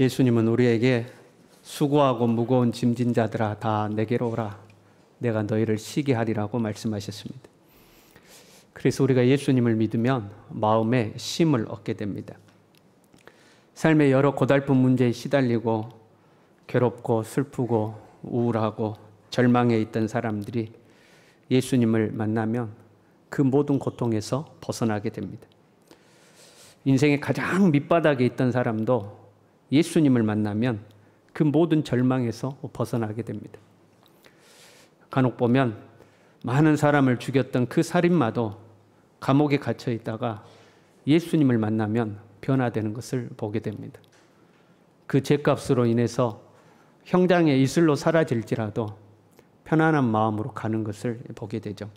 예수님은 우리에게 수고하고 무거운 짐진 자들아 다 내게로 오라. 내가 너희를 쉬게 하리라고 말씀하셨습니다. 그래서 우리가 예수님을 믿으면 마음에 쉼을 얻게 됩니다. 삶의 여러 고달픈 문제에 시달리고 괴롭고 슬프고 우울하고 절망에 있던 사람들이 예수님을 만나면 그 모든 고통에서 벗어나게 됩니다. 인생의 가장 밑바닥에 있던 사람도 예수님을 만나면 그 모든 절망에서 벗어나게 됩니다. 간혹 보면 많은 사람을 죽였던 그 살인마도 감옥에 갇혀 있다가 예수님을 만나면 변화되는 것을 보게 됩니다. 그 죄값으로 인해서 형장의 이슬로 사라질지라도 편안한 마음으로 가는 것을 보게 되죠.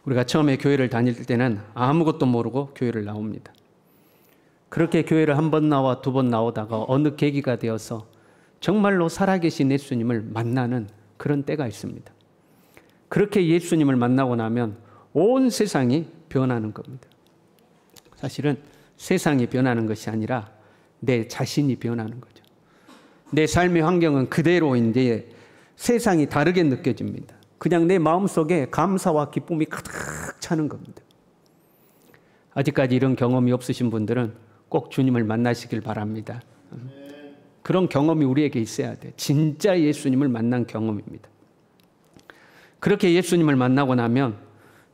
우리가 처음에 교회를 다닐 때는 아무것도 모르고 교회를 나옵니다. 그렇게 교회를 한 번 나와 두 번 나오다가 어느 계기가 되어서 정말로 살아계신 예수님을 만나는 그런 때가 있습니다. 그렇게 예수님을 만나고 나면 온 세상이 변하는 겁니다. 사실은 세상이 변하는 것이 아니라 내 자신이 변하는 거죠. 내 삶의 환경은 그대로인데 세상이 다르게 느껴집니다. 그냥 내 마음속에 감사와 기쁨이 가득 차는 겁니다. 아직까지 이런 경험이 없으신 분들은 꼭 주님을 만나시길 바랍니다. 그런 경험이 우리에게 있어야 돼. 진짜 예수님을 만난 경험입니다. 그렇게 예수님을 만나고 나면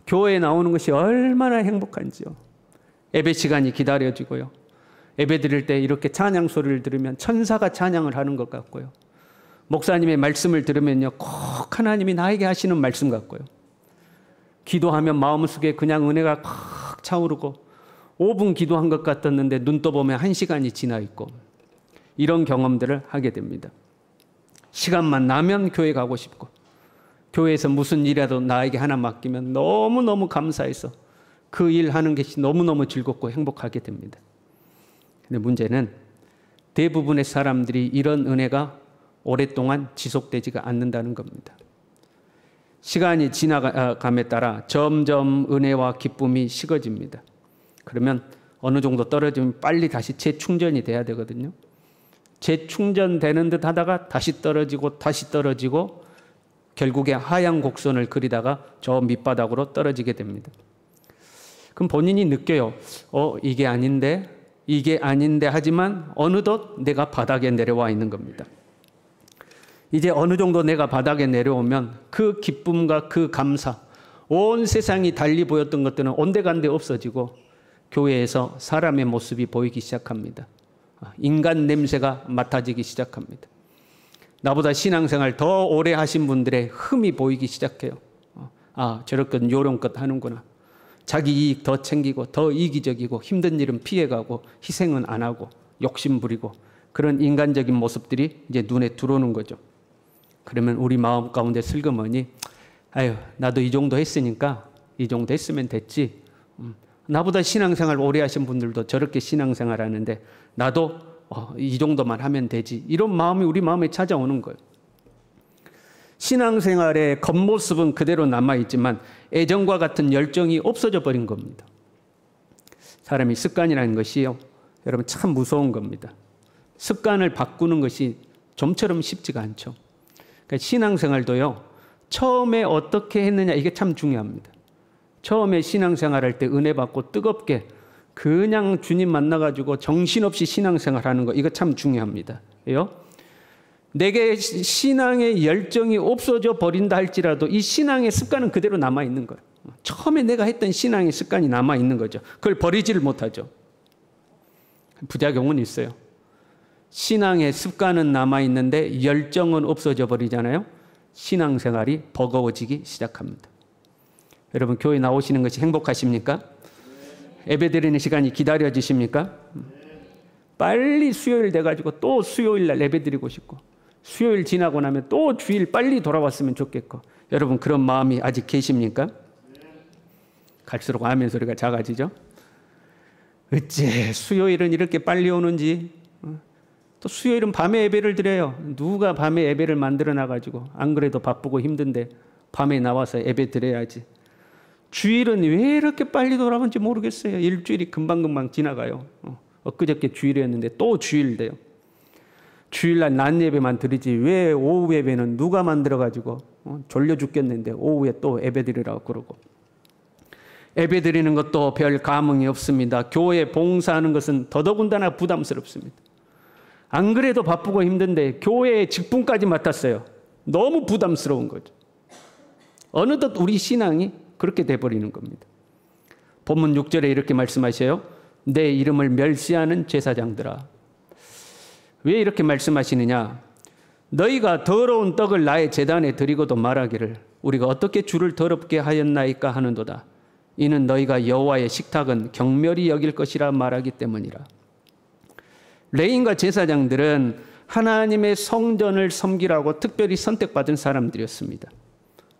교회에 나오는 것이 얼마나 행복한지요. 예배 시간이 기다려지고요. 예배 드릴 때 이렇게 찬양 소리를 들으면 천사가 찬양을 하는 것 같고요. 목사님의 말씀을 들으면요, 꼭 하나님이 나에게 하시는 말씀 같고요. 기도하면 마음속에 그냥 은혜가 꽉 차오르고 5분 기도한 것 같았는데 눈 떠보면 1시간이 지나 있고 이런 경험들을 하게 됩니다. 시간만 나면 교회 가고 싶고 교회에서 무슨 일이라도 나에게 하나 맡기면 너무너무 감사해서 그 일 하는 것이 너무너무 즐겁고 행복하게 됩니다. 근데 문제는 대부분의 사람들이 이런 은혜가 오랫동안 지속되지가 않는다는 겁니다. 시간이 지나감에 따라 점점 은혜와 기쁨이 식어집니다. 그러면 어느 정도 떨어지면 빨리 다시 재충전이 돼야 되거든요. 재충전되는 듯 하다가 다시 떨어지고 다시 떨어지고 결국에 하향 곡선을 그리다가 저 밑바닥으로 떨어지게 됩니다. 그럼 본인이 느껴요. 이게 아닌데 하지만 어느덧 내가 바닥에 내려와 있는 겁니다. 이제 어느 정도 내가 바닥에 내려오면 그 기쁨과 그 감사, 온 세상이 달리 보였던 것들은 온데간데 없어지고 교회에서 사람의 모습이 보이기 시작합니다. 인간 냄새가 맡아지기 시작합니다. 나보다 신앙생활 더 오래 하신 분들의 흠이 보이기 시작해요. 저렇건 요런것 하는구나. 자기 이익 더 챙기고 더 이기적이고 힘든 일은 피해가고 희생은 안 하고 욕심 부리고 그런 인간적인 모습들이 이제 눈에 들어오는 거죠. 그러면 우리 마음 가운데 슬그머니 나도 이 정도 했으니까 이 정도 했으면 됐지. 나보다 신앙생활 오래 하신 분들도 저렇게 신앙생활 하는데 나도 이 정도만 하면 되지. 이런 마음이 우리 마음에 찾아오는 거예요. 신앙생활의 겉모습은 그대로 남아있지만 애정과 같은 열정이 없어져 버린 겁니다. 사람이 습관이라는 것이요, 여러분 참 무서운 겁니다. 습관을 바꾸는 것이 좀처럼 쉽지가 않죠. 그러니까 신앙생활도요, 처음에 어떻게 했느냐 이게 참 중요합니다. 처음에 신앙생활할 때 은혜 받고 뜨겁게 그냥 주님 만나가지고 정신없이 신앙생활하는 거 이거 참 중요합니다. 내게 신앙의 열정이 없어져 버린다 할지라도 이 신앙의 습관은 그대로 남아있는 거예요. 처음에 내가 했던 신앙의 습관이 남아있는 거죠. 그걸 버리지를 못하죠. 부작용은 있어요. 신앙의 습관은 남아있는데 열정은 없어져 버리잖아요. 신앙생활이 버거워지기 시작합니다. 여러분 교회 나오시는 것이 행복하십니까? 예배 드리는 시간이 기다려지십니까? 빨리 수요일 돼가지고 또 수요일 날 예배 드리고 싶고 수요일 지나고 나면 또 주일 빨리 돌아왔으면 좋겠고 여러분 그런 마음이 아직 계십니까? 갈수록 아멘 소리가 작아지죠? 어째 수요일은 이렇게 빨리 오는지. 또 수요일은 밤에 예배를 드려요. 누가 밤에 예배를 만들어 놔가지고 안 그래도 바쁘고 힘든데 밤에 나와서 예배 드려야지. 주일은 왜 이렇게 빨리 돌아오는지 모르겠어요. 일주일이 금방금방 지나가요. 엊그저께 주일이었는데 또 주일 돼요. 주일날 낮 예배만 드리지 왜 오후 예배는 누가 만들어가지고 졸려 죽겠는데 오후에 또 예배 드리라고 그러고. 예배 드리는 것도 별 감흥이 없습니다. 교회 봉사하는 것은 더더군다나 부담스럽습니다. 안 그래도 바쁘고 힘든데 교회의 직분까지 맡았어요. 너무 부담스러운 거죠. 어느덧 우리 신앙이 그렇게 돼버리는 겁니다. 본문 6절에 이렇게 말씀하셔요. 내 이름을 멸시하는 제사장들아. 왜 이렇게 말씀하시느냐? 너희가 더러운 떡을 나의 제단에 드리고도 말하기를 우리가 어떻게 주를 더럽게 하였나이까 하는도다. 이는 너희가 여호와의 식탁은 경멸히 여길 것이라 말하기 때문이라. 레위인과 제사장들은 하나님의 성전을 섬기라고 특별히 선택받은 사람들이었습니다.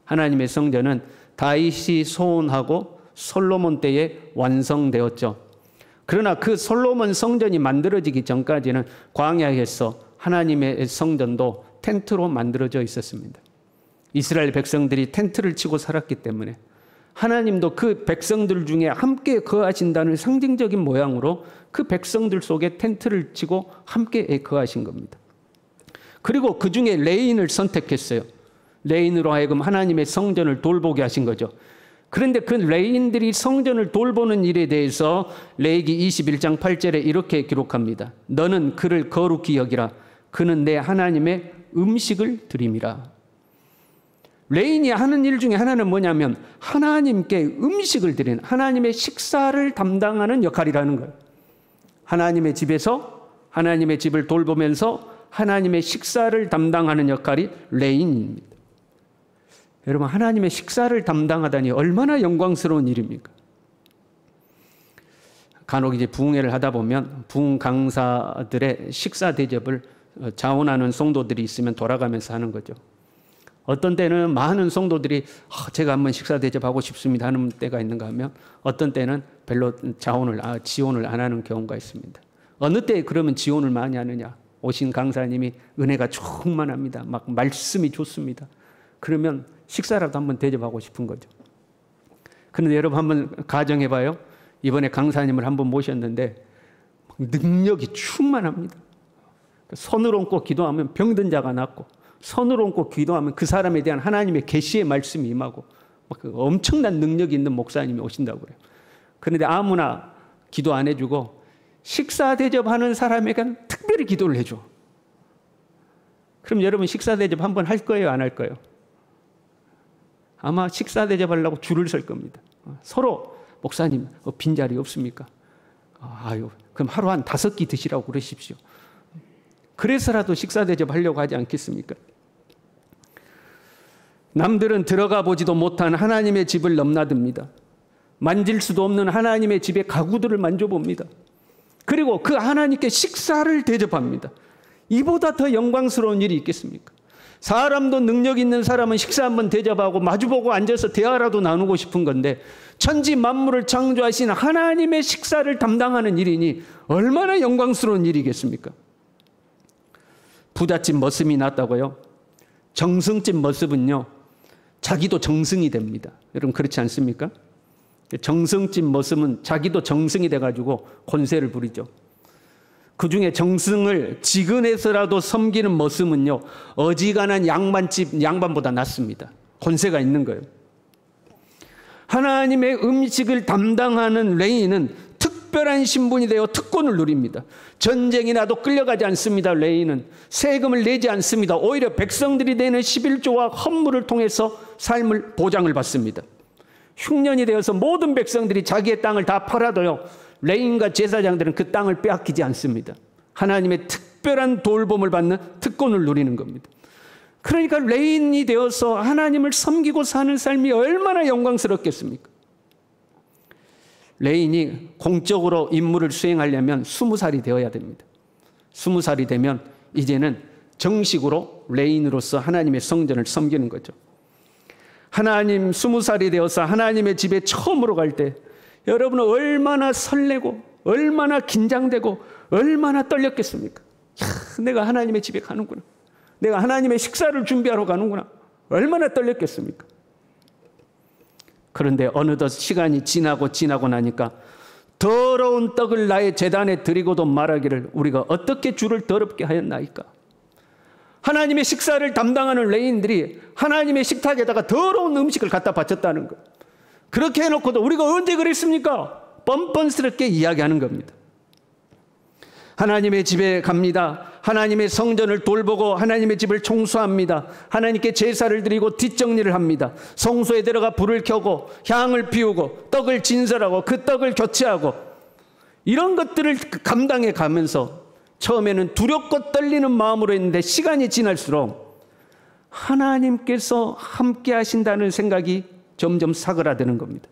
하나님의 성전은 다윗이 소원하고 솔로몬 때에 완성되었죠. 그러나 그 솔로몬 성전이 만들어지기 전까지는 광야에서 하나님의 성전도 텐트로 만들어져 있었습니다. 이스라엘 백성들이 텐트를 치고 살았기 때문에 하나님도 그 백성들 중에 함께 거하신다는 상징적인 모양으로 그 백성들 속에 텐트를 치고 함께 거하신 겁니다. 그리고 그 중에 레위인을 선택했어요. 레위인으로 하여금 하나님의 성전을 돌보게 하신 거죠. 그런데 그 레위인들이 성전을 돌보는 일에 대해서 레위기 21장 8절에 이렇게 기록합니다. 너는 그를 거룩히 여기라. 그는 내 하나님의 음식을 드림이라. 레위인이 하는 일 중에 하나는 뭐냐면 하나님께 음식을 드리는, 하나님의 식사를 담당하는 역할이라는 거예요. 하나님의 집에서 하나님의 집을 돌보면서 하나님의 식사를 담당하는 역할이 레위인입니다. 여러분, 하나님의 식사를 담당하다니 얼마나 영광스러운 일입니까? 간혹 이제 부흥회를 하다 보면 부흥 강사들의 식사 대접을 자원하는 성도들이 있으면 돌아가면서 하는 거죠. 어떤 때는 많은 성도들이 제가 한번 식사 대접하고 싶습니다 하는 때가 있는가 하면 어떤 때는 별로 지원을 안 하는 경우가 있습니다. 어느 때 그러면 지원을 많이 하느냐? 오신 강사님이 은혜가 충만합니다. 막 말씀이 좋습니다. 그러면 식사라도 한번 대접하고 싶은 거죠. 그런데 여러분 한번 가정해봐요. 이번에 강사님을 한번 모셨는데 능력이 충만합니다. 손을 얹고 기도하면 병든 자가 낫고, 손을 얹고 기도하면 그 사람에 대한 하나님의 계시의 말씀이 임하고, 막 엄청난 능력이 있는 목사님이 오신다고 그래요. 그런데 아무나 기도 안 해주고 식사 대접하는 사람에게는 특별히 기도를 해줘. 그럼 여러분 식사 대접 한번 할 거예요, 안 할 거예요? 아마 식사 대접하려고 줄을 설 겁니다. 서로 목사님 빈자리 없습니까? 아유, 그럼 하루 한 5끼 드시라고 그러십시오. 그래서라도 식사 대접하려고 하지 않겠습니까? 남들은 들어가 보지도 못한 하나님의 집을 넘나듭니다. 만질 수도 없는 하나님의 집의 가구들을 만져봅니다. 그리고 그 하나님께 식사를 대접합니다. 이보다 더 영광스러운 일이 있겠습니까? 사람도 능력 있는 사람은 식사 한번 대접하고 마주보고 앉아서 대화라도 나누고 싶은 건데 천지 만물을 창조하신 하나님의 식사를 담당하는 일이니 얼마나 영광스러운 일이겠습니까? 부잣집 머슴이 낫다고요? 정승집 머슴은요, 자기도 정승이 됩니다. 여러분 그렇지 않습니까? 정승집 머슴은 자기도 정승이 돼가지고 권세를 부리죠. 그 중에 정승을 지근해서라도 섬기는 머슴은요, 어지간한 양반집 양반보다 낫습니다. 권세가 있는 거예요. 하나님의 음식을 담당하는 레위인은 특별한 신분이 되어 특권을 누립니다. 전쟁이 나도 끌려가지 않습니다. 레위인은 세금을 내지 않습니다. 오히려 백성들이 내는 11조와 헌물을 통해서 삶을 보장을 받습니다. 흉년이 되어서 모든 백성들이 자기의 땅을 다 팔아도요, 레위인과 제사장들은 그 땅을 빼앗기지 않습니다. 하나님의 특별한 돌봄을 받는 특권을 누리는 겁니다. 그러니까 레위인이 되어서 하나님을 섬기고 사는 삶이 얼마나 영광스럽겠습니까? 레위인이 공적으로 임무를 수행하려면 20살이 되어야 됩니다. 20살이 되면 이제는 정식으로 레위인으로서 하나님의 성전을 섬기는 거죠. 하나님 20살이 되어서 하나님의 집에 처음으로 갈 때 여러분은 얼마나 설레고 얼마나 긴장되고 얼마나 떨렸겠습니까? 내가 하나님의 집에 가는구나. 내가 하나님의 식사를 준비하러 가는구나. 얼마나 떨렸겠습니까? 그런데 어느덧 시간이 지나고 나니까 더러운 떡을 나의 제단에 드리고도 말하기를 우리가 어떻게 주를 더럽게 하였나이까? 하나님의 식사를 담당하는 레위인들이 하나님의 식탁에다가 더러운 음식을 갖다 바쳤다는 것. 그렇게 해놓고도 우리가 언제 그랬습니까? 뻔뻔스럽게 이야기하는 겁니다. 하나님의 집에 갑니다. 하나님의 성전을 돌보고 하나님의 집을 청소합니다. 하나님께 제사를 드리고 뒷정리를 합니다. 성소에 들어가 불을 켜고 향을 피우고 떡을 진설하고 그 떡을 교체하고 이런 것들을 감당해 가면서 처음에는 두렵고 떨리는 마음으로 했는데 시간이 지날수록 하나님께서 함께 하신다는 생각이 점점 사그라드는 겁니다.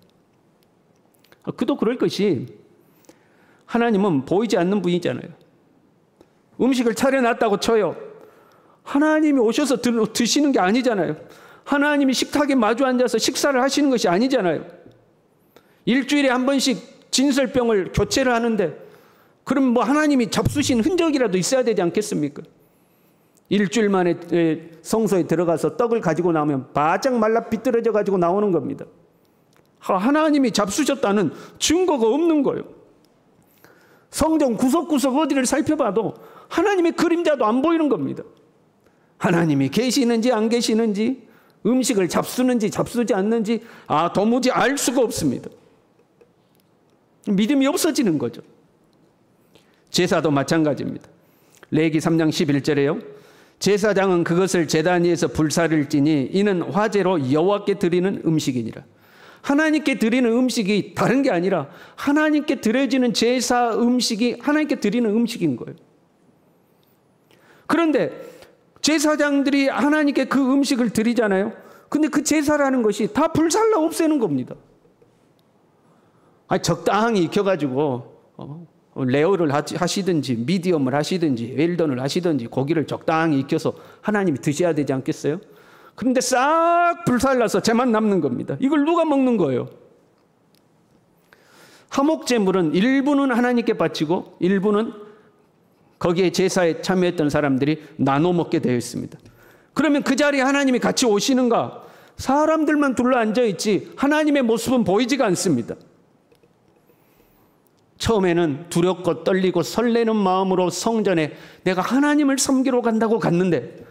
그도 그럴 것이 하나님은 보이지 않는 분이잖아요. 음식을 차려놨다고 쳐요. 하나님이 오셔서 드시는 게 아니잖아요. 하나님이 식탁에 마주 앉아서 식사를 하시는 것이 아니잖아요. 일주일에 한 번씩 진설병을 교체를 하는데 그럼 뭐 하나님이 잡수신 흔적이라도 있어야 되지 않겠습니까? 일주일 만에 성소에 들어가서 떡을 가지고 나오면 바짝 말라 비뚤어져 가지고 나오는 겁니다. 하나님이 잡수셨다는 증거가 없는 거예요. 성전 구석구석 어디를 살펴봐도 하나님의 그림자도 안 보이는 겁니다. 하나님이 계시는지 안 계시는지, 음식을 잡수는지 잡수지 않는지 도무지 알 수가 없습니다. 믿음이 없어지는 거죠. 제사도 마찬가지입니다. 레위기 3장 11절에요. 제사장은 그것을 제단 위에서 불사를 찌니 이는 화제로 여호와께 드리는 음식이니라. 하나님께 드리는 음식이 다른 게 아니라 하나님께 드려지는 제사 음식이 하나님께 드리는 음식인 거예요. 그런데 제사장들이 하나님께 그 음식을 드리잖아요. 근데 그 제사라는 것이 다 불살라 없애는 겁니다. 적당히 익혀가지고 레어를 하시든지 미디엄을 하시든지 웰던을 하시든지 고기를 적당히 익혀서 하나님이 드셔야 되지 않겠어요? 그런데 싹 불살라서 재만 남는 겁니다. 이걸 누가 먹는 거예요? 화목제물은 일부는 하나님께 바치고 일부는 거기에 제사에 참여했던 사람들이 나눠 먹게 되어 있습니다. 그러면 그 자리에 하나님이 같이 오시는가? 사람들만 둘러앉아 있지 하나님의 모습은 보이지가 않습니다. 처음에는 두렵고 떨리고 설레는 마음으로 성전에 내가 하나님을 섬기러 간다고 갔는데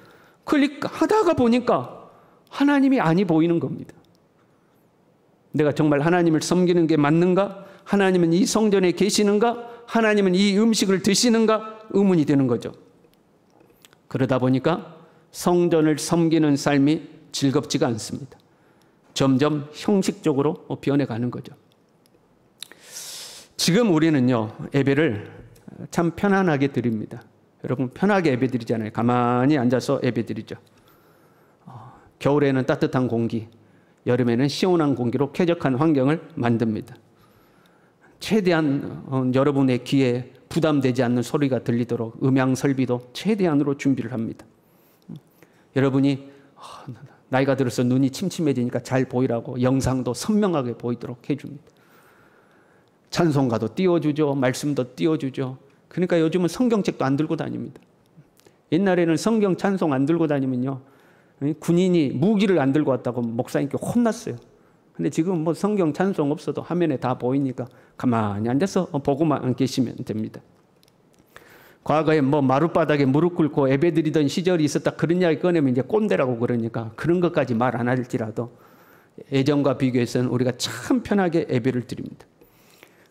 하다가 보니까 하나님이 아니 보이는 겁니다. 내가 정말 하나님을 섬기는 게 맞는가? 하나님은 이 성전에 계시는가? 하나님은 이 음식을 드시는가? 의문이 되는 거죠. 그러다 보니까 성전을 섬기는 삶이 즐겁지가 않습니다. 점점 형식적으로 변해가는 거죠. 지금 우리는요, 예배를 참 편안하게 드립니다. 여러분 편하게 예배 드리잖아요. 가만히 앉아서 예배 드리죠. 겨울에는 따뜻한 공기, 여름에는 시원한 공기로 쾌적한 환경을 만듭니다. 최대한 여러분의 귀에 부담되지 않는 소리가 들리도록 음향 설비도 최대한으로 준비를 합니다. 여러분이 나이가 들어서 눈이 침침해지니까 잘 보이라고 영상도 선명하게 보이도록 해줍니다. 찬송가도 띄워주죠. 말씀도 띄워주죠. 그러니까 요즘은 성경책도 안 들고 다닙니다. 옛날에는 성경 찬송 안 들고 다니면요, 군인이 무기를 안 들고 왔다고 목사님께 혼났어요. 근데 지금 뭐 성경 찬송 없어도 화면에 다 보이니까 가만히 앉아서 보고만 계시면 됩니다. 과거에 뭐 마룻바닥에 무릎 꿇고 예배드리던 시절이 있었다 그런 이야기 꺼내면 이제 꼰대라고 그러니까 그런 것까지 말 안 할지라도 예전과 비교해서는 우리가 참 편하게 예배를 드립니다.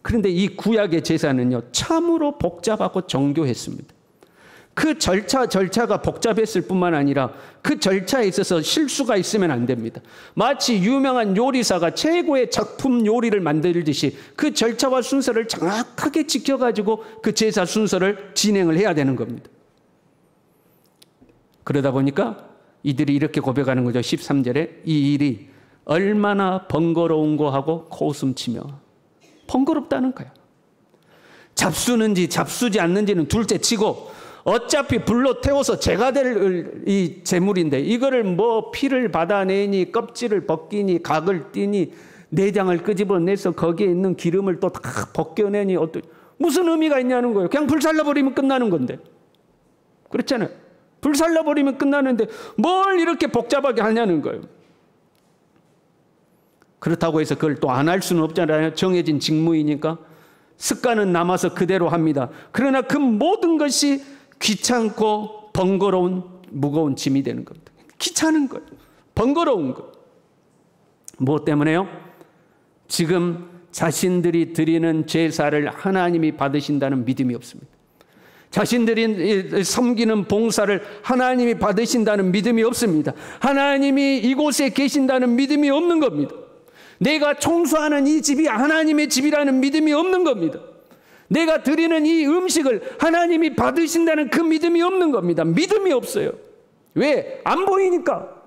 그런데 이 구약의 제사는요, 참으로 복잡하고 정교했습니다. 그 절차가 복잡했을 뿐만 아니라 그 절차에 있어서 실수가 있으면 안 됩니다. 마치 유명한 요리사가 최고의 작품 요리를 만들듯이 그 절차와 순서를 정확하게 지켜가지고 그 제사 순서를 진행을 해야 되는 겁니다. 그러다 보니까 이들이 이렇게 고백하는 거죠. 13절에 이 일이 얼마나 번거로운고 하고 코웃음치며, 번거롭다는 거야. 잡수는지 잡수지 않는지는 둘째 치고 어차피 불로 태워서 제가 될 이 제물인데 이거를 뭐 피를 받아내니 껍질을 벗기니 각을 띄니 내장을 끄집어내서 거기에 있는 기름을 또 다 벗겨내니 무슨 의미가 있냐는 거예요. 그냥 불살라버리면 끝나는 건데. 그렇잖아요. 불살라버리면 끝나는데 뭘 이렇게 복잡하게 하냐는 거예요. 그렇다고 해서 그걸 또 안 할 수는 없잖아요. 정해진 직무이니까. 습관은 남아서 그대로 합니다. 그러나 그 모든 것이 귀찮고 번거로운 무거운 짐이 되는 겁니다. 귀찮은 거예요. 번거로운 거. 무엇 때문에요? 지금 자신들이 드리는 제사를 하나님이 받으신다는 믿음이 없습니다. 자신들이 섬기는 봉사를 하나님이 받으신다는 믿음이 없습니다. 하나님이 이곳에 계신다는 믿음이 없는 겁니다. 내가 청소하는 이 집이 하나님의 집이라는 믿음이 없는 겁니다. 내가 드리는 이 음식을 하나님이 받으신다는 그 믿음이 없는 겁니다. 믿음이 없어요. 왜? 안 보이니까.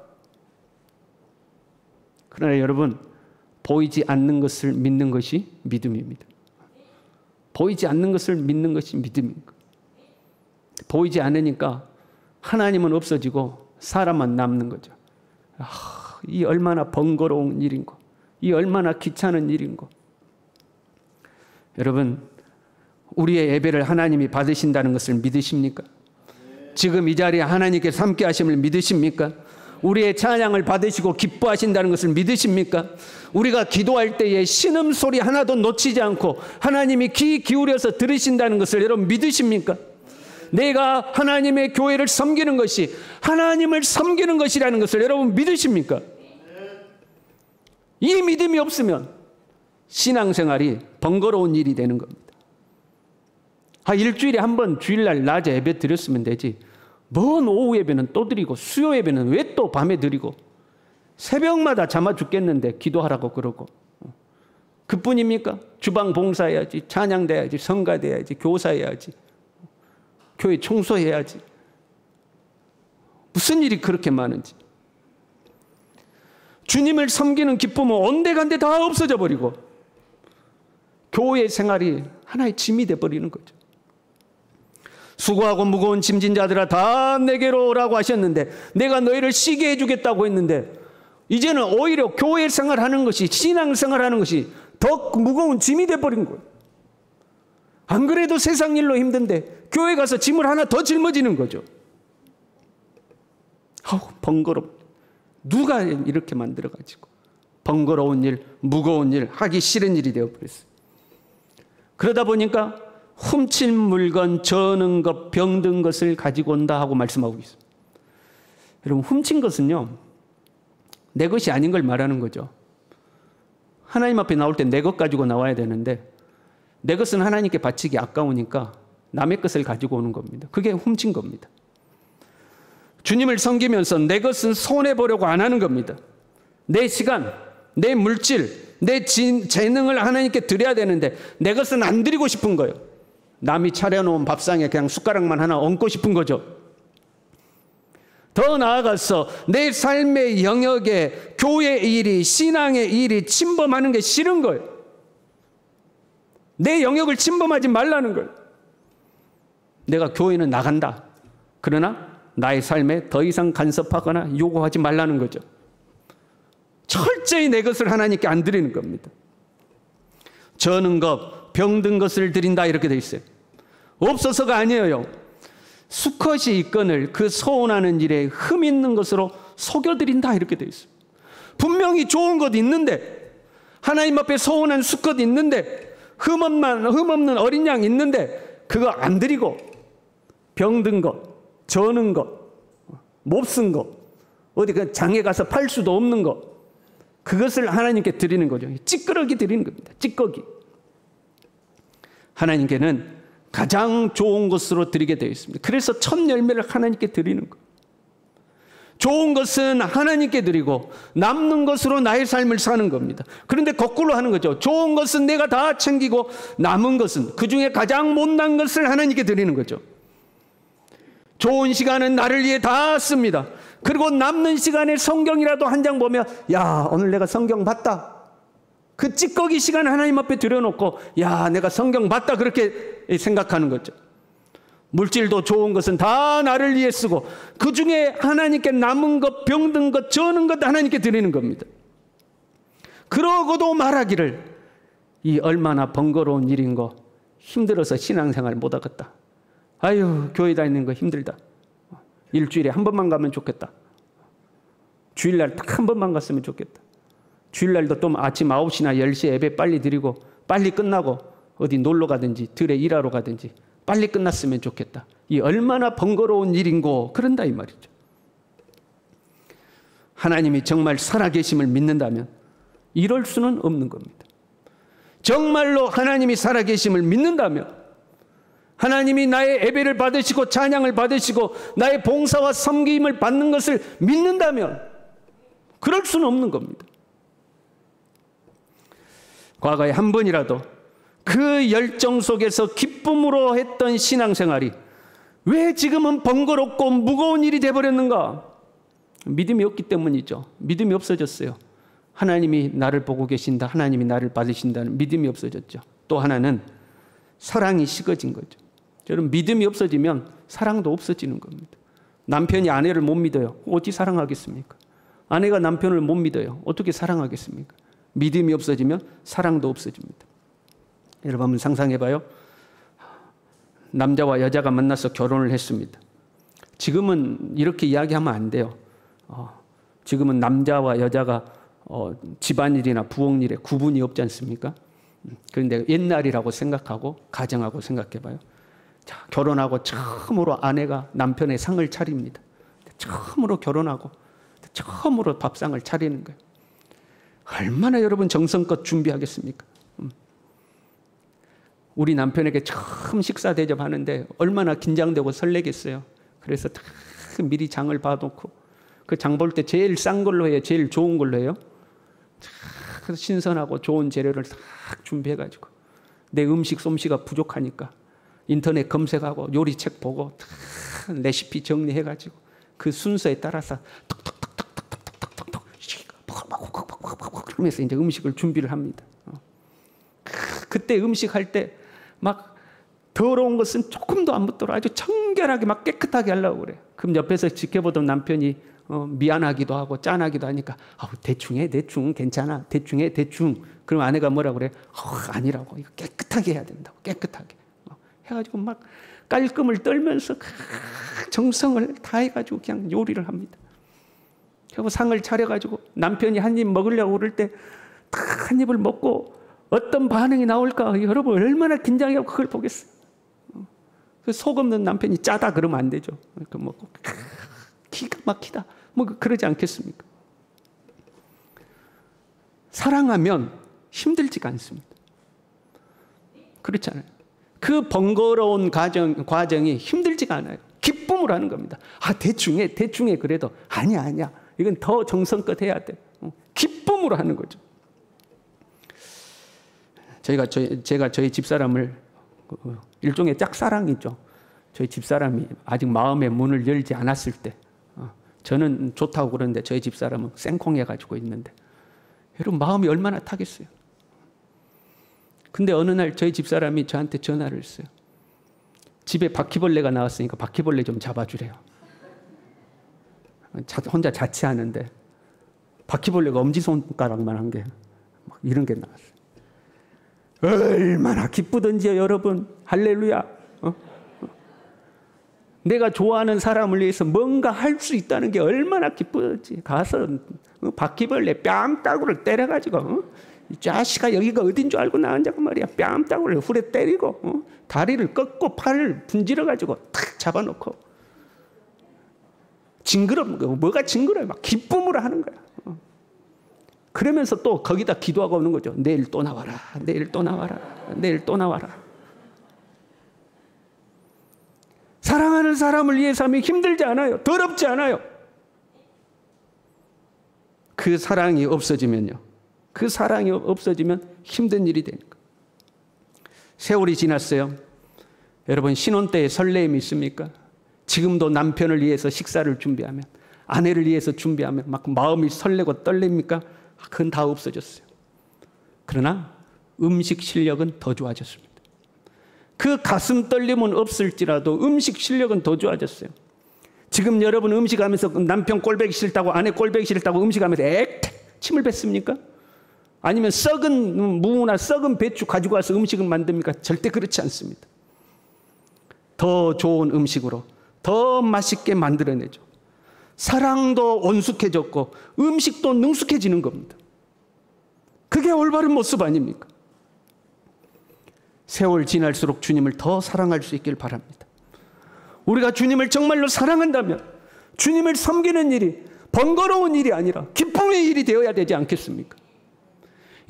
그러나 여러분, 보이지 않는 것을 믿는 것이 믿음입니다. 보이지 않는 것을 믿는 것이 믿음입니다. 보이지 않으니까 하나님은 없어지고 사람만 남는 거죠. 이 얼마나 번거로운 일인고, 이 얼마나 귀찮은 일인고. 여러분, 우리의 예배를 하나님이 받으신다는 것을 믿으십니까? 지금 이 자리에 하나님께서 함께 하심을 믿으십니까? 우리의 찬양을 받으시고 기뻐하신다는 것을 믿으십니까? 우리가 기도할 때에 신음소리 하나도 놓치지 않고 하나님이 귀 기울여서 들으신다는 것을 여러분 믿으십니까? 내가 하나님의 교회를 섬기는 것이 하나님을 섬기는 것이라는 것을 여러분 믿으십니까? 이 믿음이 없으면 신앙생활이 번거로운 일이 되는 겁니다. 일주일에 한 번 주일날 낮에 예배 드렸으면 되지. 뭔 오후 예배는 또 드리고 수요 예배는 왜 또 밤에 드리고 새벽마다 잠아 죽겠는데 기도하라고 그러고. 그뿐입니까? 주방 봉사해야지, 찬양돼야지, 성가돼야지, 교사해야지, 교회 청소해야지. 무슨 일이 그렇게 많은지. 주님을 섬기는 기쁨은 온데간데 다 없어져 버리고 교회 생활이 하나의 짐이 돼버리는 거죠. 수고하고 무거운 짐진 자들아 다 내게로 오라고 하셨는데 내가 너희를 쉬게 해주겠다고 했는데 이제는 오히려 교회 생활하는 것이, 신앙 생활하는 것이 더 무거운 짐이 돼버린 거예요. 안 그래도 세상 일로 힘든데 교회 가서 짐을 하나 더 짊어지는 거죠. 번거롭. 누가 이렇게 만들어가지고 번거로운 일, 무거운 일, 하기 싫은 일이 되어버렸어요. 그러다 보니까 훔친 물건, 저는 것, 병든 것을 가지고 온다 하고 말씀하고 있어요. 여러분, 훔친 것은요, 내 것이 아닌 걸 말하는 거죠. 하나님 앞에 나올 때 내 것 가지고 나와야 되는데 내 것은 하나님께 바치기 아까우니까 남의 것을 가지고 오는 겁니다. 그게 훔친 겁니다. 주님을 섬기면서 내 것은 손해보려고 안 하는 겁니다. 내 시간, 내 물질, 내 재능을 하나님께 드려야 되는데 내 것은 안 드리고 싶은 거예요. 남이 차려놓은 밥상에 그냥 숟가락만 하나 얹고 싶은 거죠. 더 나아가서 내 삶의 영역에 교회의 일이, 신앙의 일이 침범하는 게 싫은 거예요. 내 영역을 침범하지 말라는 거예요. 내가 교회는 나간다. 그러나 나의 삶에 더 이상 간섭하거나 요구하지 말라는 거죠. 철저히 내 것을 하나님께 안 드리는 겁니다. 저는 것, 병든 것을 드린다 이렇게 돼 있어요. 없어서가 아니에요. 수컷이 이건을 그 소원하는 일에 흠 있는 것으로 속여드린다 이렇게 돼 있어요. 분명히 좋은 것 있는데, 하나님 앞에 소원한 수컷 있는데, 흠 없는 어린 양 있는데 그거 안 드리고 병든 것, 저는 것, 몹쓴 것, 어디 그 장에 가서 팔 수도 없는 것, 그것을 하나님께 드리는 거죠. 찌끄러기 드리는 겁니다. 찌꺼기. 하나님께는 가장 좋은 것으로 드리게 되어 있습니다. 그래서 첫 열매를 하나님께 드리는 거예요. 좋은 것은 하나님께 드리고 남는 것으로 나의 삶을 사는 겁니다. 그런데 거꾸로 하는 거죠. 좋은 것은 내가 다 챙기고 남은 것은, 그 중에 가장 못난 것을 하나님께 드리는 거죠. 좋은 시간은 나를 위해 다 씁니다. 그리고 남는 시간에 성경이라도 한 장 보면, 야, 오늘 내가 성경 봤다. 그 찌꺼기 시간 하나님 앞에 들여놓고, 야, 내가 성경 봤다, 그렇게 생각하는 거죠. 물질도 좋은 것은 다 나를 위해 쓰고 그 중에 하나님께 남은 것, 병든 것, 저는 것 하나님께 드리는 겁니다. 그러고도 말하기를, 이 얼마나 번거로운 일인고, 힘들어서 신앙생활 못하겠다. 아유, 교회 다니는 거 힘들다. 일주일에 한 번만 가면 좋겠다. 주일날 딱 한 번만 갔으면 좋겠다. 주일날도 또 아침 9시나 10시에 예배 빨리 드리고 빨리 끝나고 어디 놀러 가든지 들에 일하러 가든지 빨리 끝났으면 좋겠다. 이 얼마나 번거로운 일인고, 그런다 이 말이죠. 하나님이 정말 살아계심을 믿는다면 이럴 수는 없는 겁니다. 정말로 하나님이 살아계심을 믿는다면, 하나님이 나의 예배를 받으시고 찬양을 받으시고 나의 봉사와 섬김을 받는 것을 믿는다면 그럴 수는 없는 겁니다. 과거에 한 번이라도 그 열정 속에서 기쁨으로 했던 신앙생활이 왜 지금은 번거롭고 무거운 일이 되어버렸는가? 믿음이 없기 때문이죠. 믿음이 없어졌어요. 하나님이 나를 보고 계신다, 하나님이 나를 받으신다는 믿음이 없어졌죠. 또 하나는 사랑이 식어진 거죠. 여러분, 믿음이 없어지면 사랑도 없어지는 겁니다. 남편이 아내를 못 믿어요. 어찌 사랑하겠습니까? 아내가 남편을 못 믿어요. 어떻게 사랑하겠습니까? 믿음이 없어지면 사랑도 없어집니다. 여러분 한번 상상해봐요. 남자와 여자가 만나서 결혼을 했습니다. 지금은 이렇게 이야기하면 안 돼요. 지금은 남자와 여자가 집안일이나 부엌일에 구분이 없지 않습니까? 그런데 옛날이라고 생각하고 가정하고 생각해봐요. 자, 결혼하고 처음으로 아내가 남편의 상을 차립니다. 처음으로 결혼하고 처음으로 밥상을 차리는 거예요. 얼마나 여러분 정성껏 준비하겠습니까? 우리 남편에게 처음 식사 대접하는데 얼마나 긴장되고 설레겠어요. 그래서 다 미리 장을 봐놓고 그 장 볼 때 제일 싼 걸로 해요. 제일 좋은 걸로 해요. 그래서 신선하고 좋은 재료를 다 준비해가지고 내 음식 솜씨가 부족하니까 인터넷 검색하고 요리책 보고 다 레시피 정리해가지고 그 순서에 따라서 톡톡톡톡톡톡톡톡 그러면서 이제 음식을 준비를 합니다. 그때 음식 할 때 막 더러운 것은 조금도 안 묻도록 아주 청결하게 막 깨끗하게 하려고 그래요. 그럼 옆에서 지켜보던 남편이 미안하기도 하고 짠하기도 하니까 대충 해, 대충 괜찮아, 대충 해, 대충. 그럼 아내가 뭐라고 그래? 아니라고, 이거 깨끗하게 해야 된다고, 깨끗하게. 해가지고 막 깔끔을 떨면서 정성을 다해가지고 그냥 요리를 합니다. 그리고 상을 차려가지고 남편이 한 입 먹으려고 그럴 때 딱 한 입을 먹고 어떤 반응이 나올까? 여러분 얼마나 긴장하고 그걸 보겠어요. 그 속 없는 남편이 짜다 그러면 안 되죠. 그러니까 먹고 기가 막히다. 뭐 그러지 않겠습니까? 사랑하면 힘들지가 않습니다. 그렇잖아요. 그 번거로운 과정이 힘들지가 않아요. 기쁨으로 하는 겁니다. 대충 해 그래도 아니야. 이건 더 정성껏 해야 돼. 기쁨으로 하는 거죠. 제가 저희 집사람을 일종의 짝사랑이죠. 저희 집사람이 아직 마음의 문을 열지 않았을 때 저는 좋다고 그러는데 저희 집사람은 생콩해가지고 있는데 여러분 마음이 얼마나 타겠어요. 근데 어느 날 저희 집사람이 저한테 전화를 했어요. 집에 바퀴벌레가 나왔으니까 바퀴벌레 좀 잡아주래요. 혼자 자취하는데 바퀴벌레가 엄지손가락만 한 게 막 이런 게 나왔어요. 얼마나 기쁘던지요, 여러분. 할렐루야. 내가 좋아하는 사람을 위해서 뭔가 할 수 있다는 게 얼마나 기쁘던지. 가서 바퀴벌레 뺨따구를 때려가지고 이 자식아 여기가 어딘 줄 알고 나왔냐고 말이야. 뺨따구를 훌에 때리고 다리를 꺾고 팔을 분질러가지고 탁 잡아놓고 뭐가 징그러워. 막 기쁨으로 하는 거야. 그러면서 또 거기다 기도하고 오는 거죠. 내일 또 나와라. 내일 또 나와라. 내일 또 나와라. 사랑하는 사람을 위해서 하면 힘들지 않아요. 더럽지 않아요. 그 사랑이 없어지면요. 그 사랑이 없어지면 힘든 일이 되는 거예요. 세월이 지났어요. 여러분 신혼 때의 설레임이 있습니까? 지금도 남편을 위해서 식사를 준비하면 아내를 위해서 준비하면 막 마음이 설레고 떨립니까? 그건 다 없어졌어요. 그러나 음식 실력은 더 좋아졌습니다. 그 가슴 떨림은 없을지라도 음식 실력은 더 좋아졌어요. 지금 여러분 음식하면서 남편 꼴보기 싫다고 아내 꼴보기 싫다고 음식하면서 침을 뱉습니까? 아니면 썩은 무나 썩은 배추 가지고 와서 음식을 만듭니까? 절대 그렇지 않습니다. 더 좋은 음식으로 더 맛있게 만들어내죠. 사랑도 온숙해졌고 음식도 능숙해지는 겁니다. 그게 올바른 모습 아닙니까? 세월 지날수록 주님을 더 사랑할 수 있길 바랍니다. 우리가 주님을 정말로 사랑한다면 주님을 섬기는 일이 번거로운 일이 아니라 기쁨의 일이 되어야 되지 않겠습니까?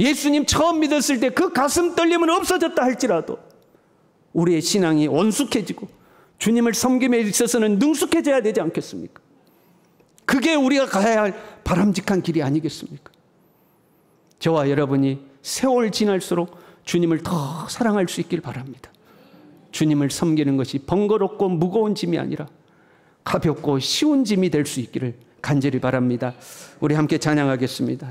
예수님 처음 믿었을 때 그 가슴 떨림은 없어졌다 할지라도 우리의 신앙이 온숙해지고 주님을 섬김에 있어서는 능숙해져야 되지 않겠습니까? 그게 우리가 가야 할 바람직한 길이 아니겠습니까? 저와 여러분이 세월 지날수록 주님을 더 사랑할 수 있길 바랍니다. 주님을 섬기는 것이 번거롭고 무거운 짐이 아니라 가볍고 쉬운 짐이 될 수 있기를 간절히 바랍니다. 우리 함께 찬양하겠습니다.